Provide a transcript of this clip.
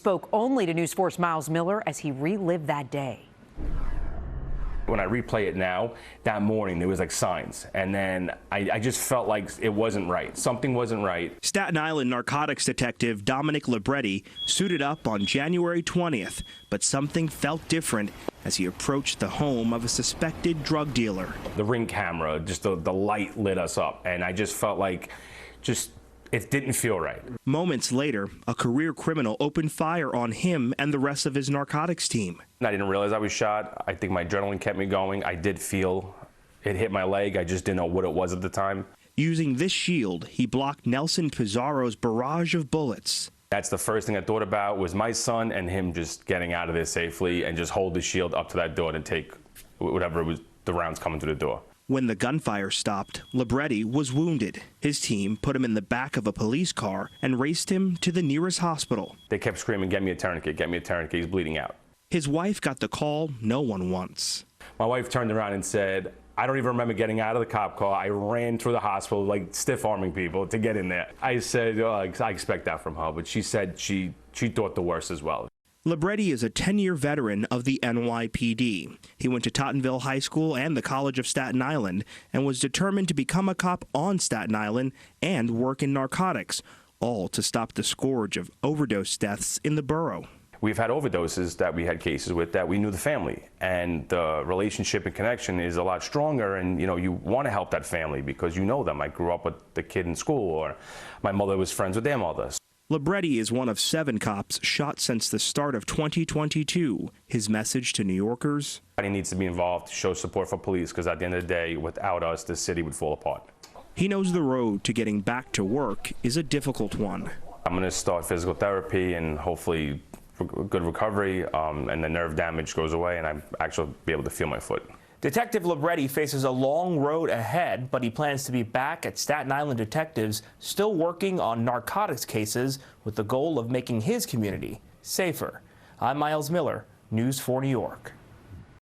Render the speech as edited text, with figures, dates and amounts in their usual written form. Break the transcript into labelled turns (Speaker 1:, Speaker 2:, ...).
Speaker 1: Spoke only to News 4's Miles Miller as he relived that day.
Speaker 2: When I replay it now, that morning there was like signs, and then I just felt like it wasn't right. Something wasn't right.
Speaker 3: Staten Island narcotics detective Dominic Libretti suited up on January 20th, but something felt different as he approached the home of a suspected drug dealer.
Speaker 2: The Ring camera, just the light lit us up, and I just felt like it didn't feel right.
Speaker 3: Moments later, a career criminal opened fire on him and the rest of his narcotics team.
Speaker 2: I didn't realize I was shot. I think my adrenaline kept me going. I did feel it hit my leg. I just didn't know what it was at the time.
Speaker 3: Using this shield, he blocked Nelson Pizarro's barrage of bullets.
Speaker 2: That's the first thing I thought about was my son and him just getting out of there safely and just hold the shield up to that door to take whatever it was, the rounds coming through the door.
Speaker 3: When the gunfire stopped, Libretti was wounded. His team put him in the back of a police car and raced him to the nearest hospital.
Speaker 2: They kept screaming, "Get me a tourniquet, get me a tourniquet, he's bleeding out."
Speaker 3: His wife got the call no one wants.
Speaker 2: My wife turned around and said, "I don't even remember getting out of the cop car. I ran through the hospital, like stiff-arming people to get in there." I said, "Oh, I expect that from her," but she said she thought the worst as well.
Speaker 3: Libretti is a 10-year veteran of the NYPD. He went to Tottenville High School and the College of Staten Island and was determined to become a cop on Staten Island and work in narcotics, all to stop the scourge of overdose deaths in the borough.
Speaker 2: We've had overdoses that we had cases with that we knew the family, and the relationship and connection is a lot stronger, and you want to help that family because you know them. I grew up with the kid in school, or my mother was friends with their mothers.
Speaker 3: Libretti is one of 7 cops shot since the start of 2022. His message to New Yorkers:
Speaker 2: Everybody needs to be involved, show support for police, because at the end of the day, without us, the city would fall apart.
Speaker 3: He knows the road to getting back to work is a difficult one.
Speaker 2: I'm going to start physical therapy and hopefully good recovery, and the nerve damage goes away, and I actually be able to feel my foot.
Speaker 4: Detective Libretti faces a long road ahead, but he plans to be back at Staten Island detectives, still working on narcotics cases with the goal of making his community safer. I'm Miles Miller, News 4 New York.